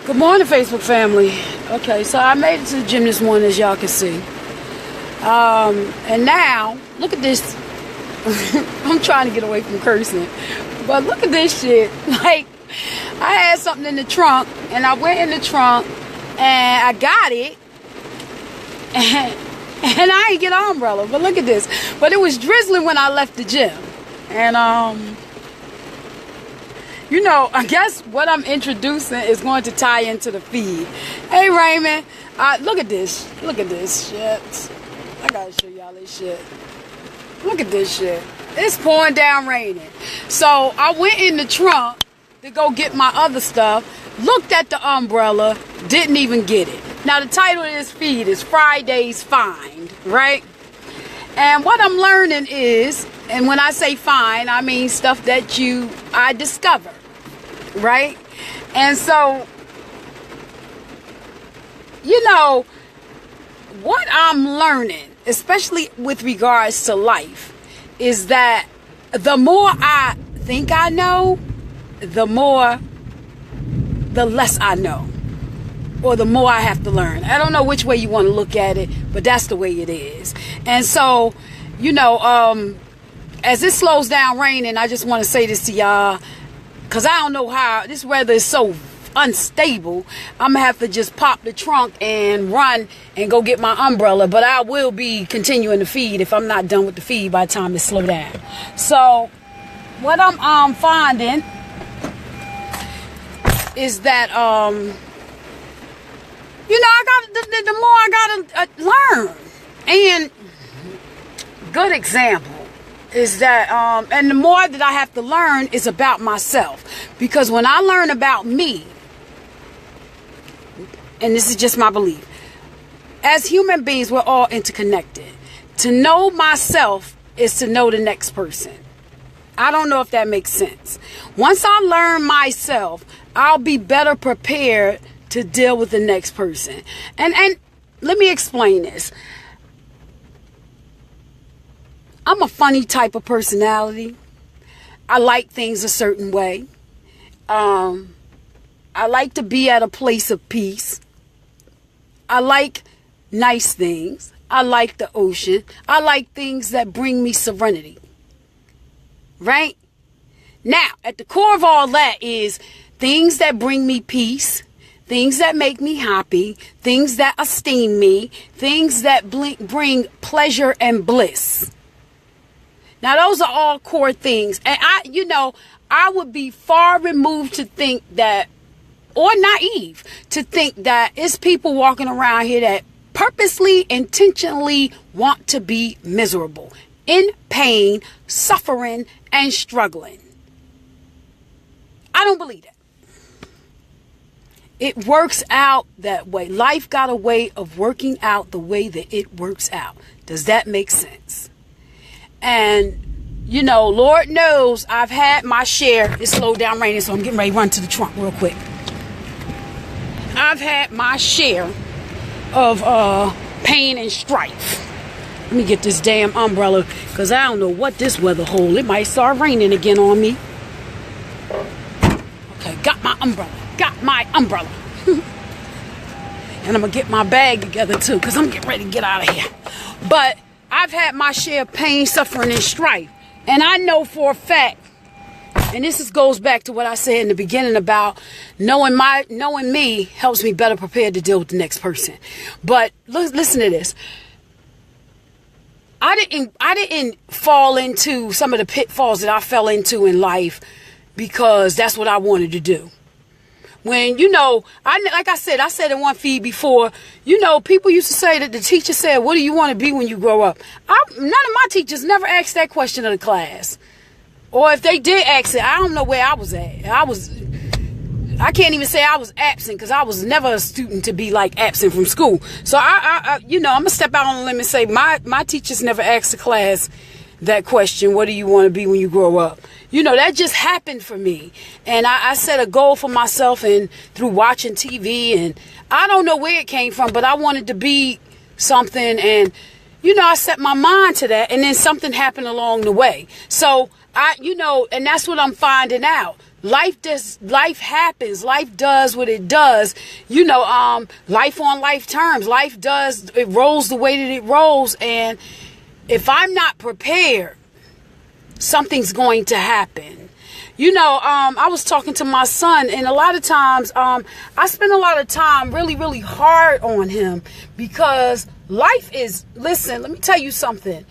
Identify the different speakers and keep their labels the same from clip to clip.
Speaker 1: Good morning, Facebook family. Okay, so I made it to the gym this morning, as y'all can see. And now, look at this. I'm trying to get away from cursing. But look at this shit. Like, I had something in the trunk, and I went in the trunk, and I got it. And I ain't get an umbrella. But look at this. But it was drizzling when I left the gym. And, you know, I guess what I'm introducing is going to tie into the feed. Hey, Raymond, look at this. Look at this shit. I gotta show y'all this shit. Look at this shit. It's pouring down raining. So I went in the trunk to go get my other stuff, looked at the umbrella, didn't even get it. Now, the title of this feed is Friday's Find, right? And what I'm learning is, and when I say find, I mean stuff that I discover. Right? And so, you know, what I'm learning, especially with regards to life, is that the more I think I know, the less I know. Or the more I have to learn. I don't know which way you want to look at it, but that's the way it is. And so, you know, as it slows down raining, I just want to say this to y'all. Because I don't know how, this weather is so unstable, I'm going to have to just pop the trunk and run and go get my umbrella. But I will be continuing the feed if I'm not done with the feed by the time it slow down. So, what I'm finding is that, you know, the more I got to learn. And, good example is that, and the more that I have to learn is about myself. Because when I learn about me, and this is just my belief, as human beings, we're all interconnected. To know myself is to know the next person. I don't know if that makes sense. Once I learn myself, I'll be better prepared to deal with the next person. And let me explain this. I'm a funny type of personality. I like things a certain way. I like to be at a place of peace. I like nice things. I like the ocean. I like things that bring me serenity. Right? Now, at the core of all that is things that bring me peace, things that make me happy, things that esteem me, things that bring pleasure and bliss. Now, those are all core things. And I would be far removed to think that, or naive to think that it's people walking around here that purposely, intentionally want to be miserable, in pain, suffering, and struggling. I don't believe that. It works out that way. Life got a way of working out the way that it works out. Does that make sense? And, you know, Lord knows I've had my share. It slowed down raining, so I'm getting ready to run to the trunk real quick. I've had my share of pain and strife. Let me get this damn umbrella, because I don't know what this weather holds. It might start raining again on me. Okay, got my umbrella. Got my umbrella. And I'm going to get my bag together, too, because I'm getting ready to get out of here. But I've had my share of pain, suffering, and strife. And I know for a fact, and this goes back to what I said in the beginning about knowing me helps me better prepared to deal with the next person. But listen to this. I didn't fall into some of the pitfalls that I fell into in life because that's what I wanted to do. When, you know, like I said in one feed before, you know, people used to say that the teacher said, what do you want to be when you grow up? None of my teachers never asked that question of the class. Or if they did ask it, I don't know where I was at. I can't even say I was absent because I was never a student to be like absent from school. So I'm going to step out on a limb and say my teachers never asked the class that question, what do you want to be when you grow up? You know, that just happened for me. And I set a goal for myself and through watching TV, and I don't know where it came from, but I wanted to be something. And, you know, I set my mind to that, and then something happened along the way. So and that's what I'm finding out. Life happens. Life does what it does. Life on life terms. It rolls the way that it rolls. And if I'm not prepared, something's going to happen. I was talking to my son, and a lot of times, I spend a lot of time really, really hard on him, because life is, listen, let me tell you something.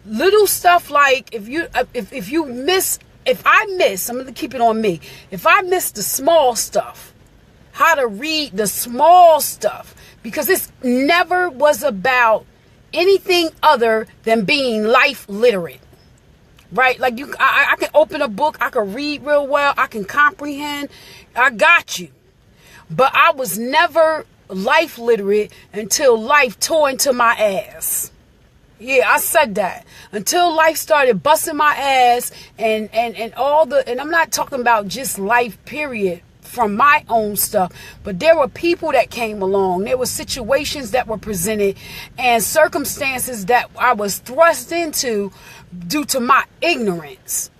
Speaker 1: Little stuff like if I miss, I'm going to keep it on me. If I miss the small stuff, how to read the small stuff, because this never was about anything other than being life literate, right? Like I can open a book, I can read real well, I can comprehend, I got you. But I was never life literate until life tore into my ass. Yeah, I said that. Until life started busting my ass and I'm not talking about just life, period, from my own stuff, but there were people that came along. There were situations that were presented and circumstances that I was thrust into due to my ignorance.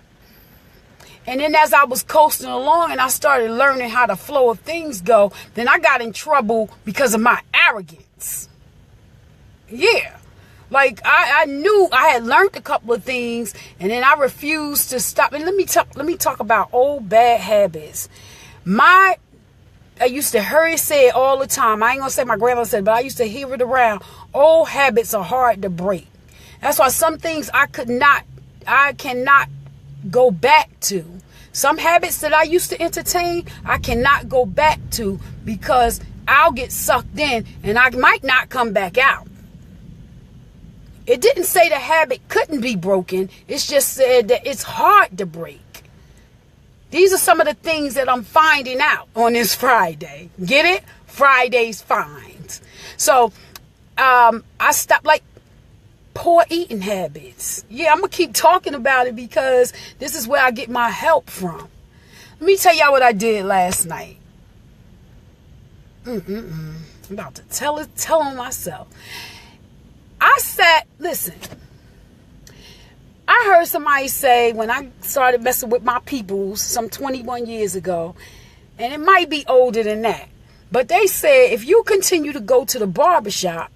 Speaker 1: And then as I was coasting along and I started learning how the flow of things go, then I got in trouble because of my arrogance. Yeah. Like I knew I had learned a couple of things, and then I refused to stop. And let me talk about old bad habits. I used to hear it said all the time. I ain't gonna say my grandma said, but I used to hear it around. Old habits are hard to break. That's why some things I cannot go back to. Some habits that I used to entertain, I cannot go back to, because I'll get sucked in and I might not come back out. It didn't say the habit couldn't be broken. It's just said that it's hard to break. These are some of the things that I'm finding out on this Friday. Get it? Friday's finds. So I stopped, like, poor eating habits. Yeah, I'm going to keep talking about it because this is where I get my help from. Let me tell y'all what I did last night. I'm about to tell on myself. Listen, I heard somebody say when I started messing with my peoples some 21 years ago, and it might be older than that, but they said if you continue to go to the barbershop,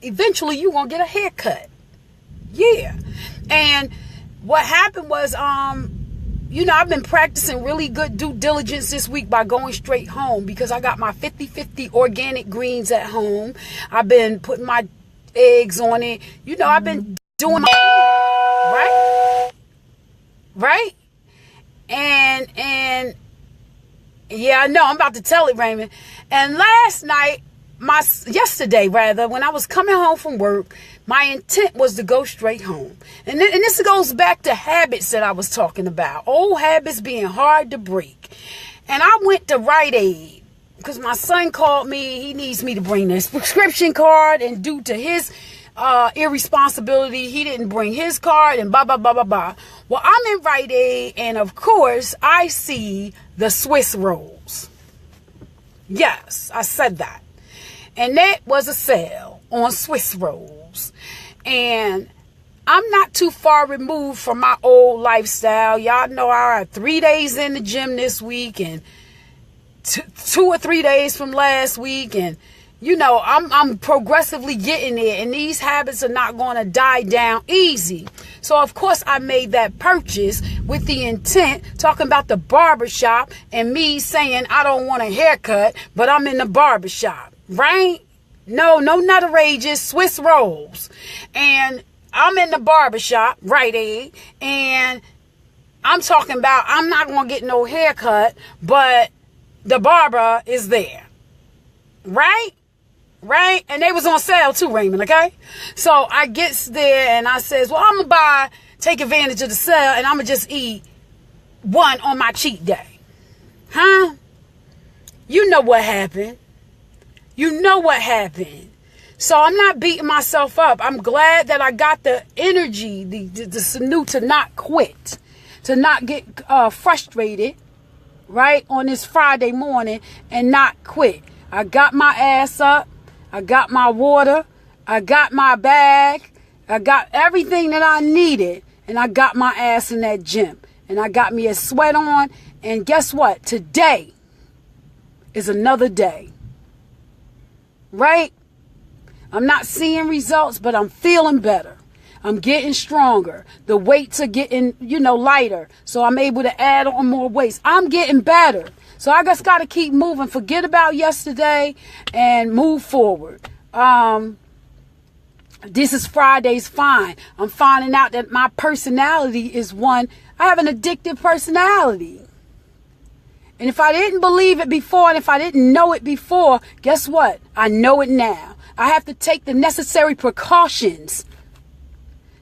Speaker 1: eventually you're going to get a haircut. Yeah. And what happened was, I've been practicing really good due diligence this week by going straight home, because I got my 50-50 organic greens at home. I've been putting my eggs on it. I've been doing my right? And yeah, I know, I'm about to tell it, Raymond. And yesterday, when I was coming home from work, my intent was to go straight home. And this goes back to habits that I was talking about. Old habits being hard to break. And I went to Rite Aid because my son called me. He needs me to bring this prescription card, and due to his irresponsibility, he didn't bring his card, and blah, blah, blah, blah, blah. Well, I'm in Rite Aid, and of course, I see the Swiss rolls. Yes, I said that. And that was a sale on Swiss rolls. And I'm not too far removed from my old lifestyle. Y'all know I had 3 days in the gym this week, and 2 or 3 days from last week. And, I'm progressively getting there. And these habits are not going to die down easy. So, of course, I made that purchase with the intent, talking about the barbershop, and me saying I don't want a haircut, but I'm in the barbershop. Right? No, not outrageous. Swiss rolls. And I'm in the barbershop, Rite Aid, and I'm talking about I'm not going to get no haircut, but the barber is there. Right? And they was on sale too, Raymond, okay? So I gets there and I says, well, I'm going to take advantage of the sale, and I'm going to just eat one on my cheat day. Huh? You know what happened. So I'm not beating myself up. I'm glad that I got the energy, the sinew to not quit, to not get frustrated, right, on this Friday morning and not quit. I got my ass up. I got my water. I got my bag. I got everything that I needed, and I got my ass in that gym. And I got me a sweat on, And guess what? Today is another day. Right? I'm not seeing results, but I'm feeling better. I'm getting stronger. The weights are getting, lighter. So I'm able to add on more weights. I'm getting better. So I just got to keep moving. Forget about yesterday and move forward. This is Friday's Fine. I'm finding out that my personality is one. I have an addictive personality. And if I didn't believe it before, and if I didn't know it before, guess what? I know it now. I have to take the necessary precautions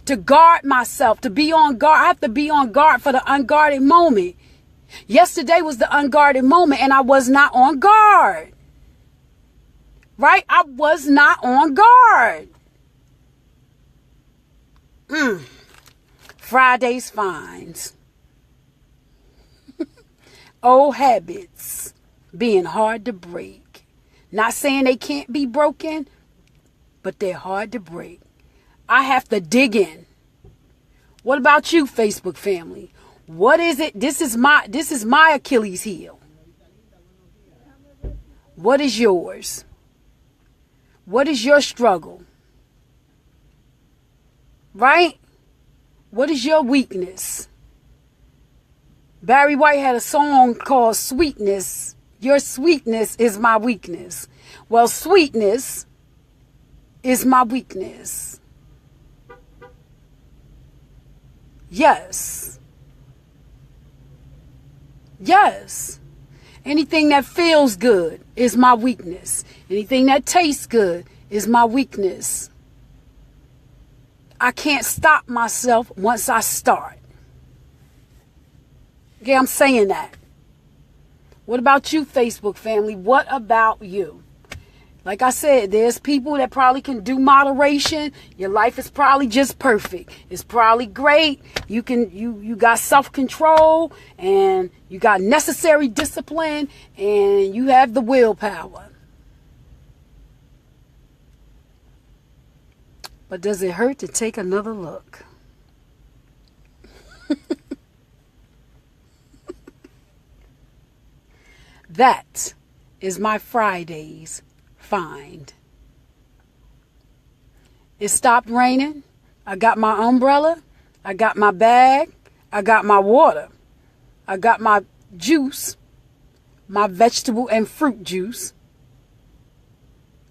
Speaker 1: to guard myself, to be on guard. I have to be on guard for the unguarded moment. Yesterday was the unguarded moment, and I was not on guard. Right? I was not on guard. Friday's Fines. Old habits being hard to break. Not saying they can't be broken, but they're hard to break. I have to dig in. What about you, Facebook family? What is it? This is my Achilles heel. What is yours? What is your struggle? Right? What is your weakness? Barry White had a song called Sweetness. Your sweetness is my weakness. Well, sweetness is my weakness. Yes. Yes. Anything that feels good is my weakness. Anything that tastes good is my weakness. I can't stop myself once I start. Okay, I'm saying that. What about you, Facebook family? What about you? Like I said, there's people that probably can do moderation. Your life is probably just perfect. It's probably great. You got self-control, and you got necessary discipline, and you have the willpower. But does it hurt to take another look? That is my Friday's find. It stopped raining. I got my umbrella. I got my bag. I got my water. I got my juice, my vegetable and fruit juice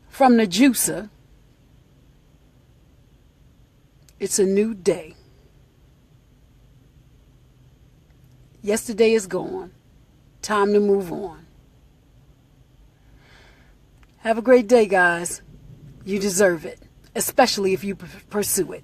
Speaker 1: from the juicer. It's a new day. Yesterday is gone. Time to move on. Have a great day, guys. You deserve it, especially if you pursue it.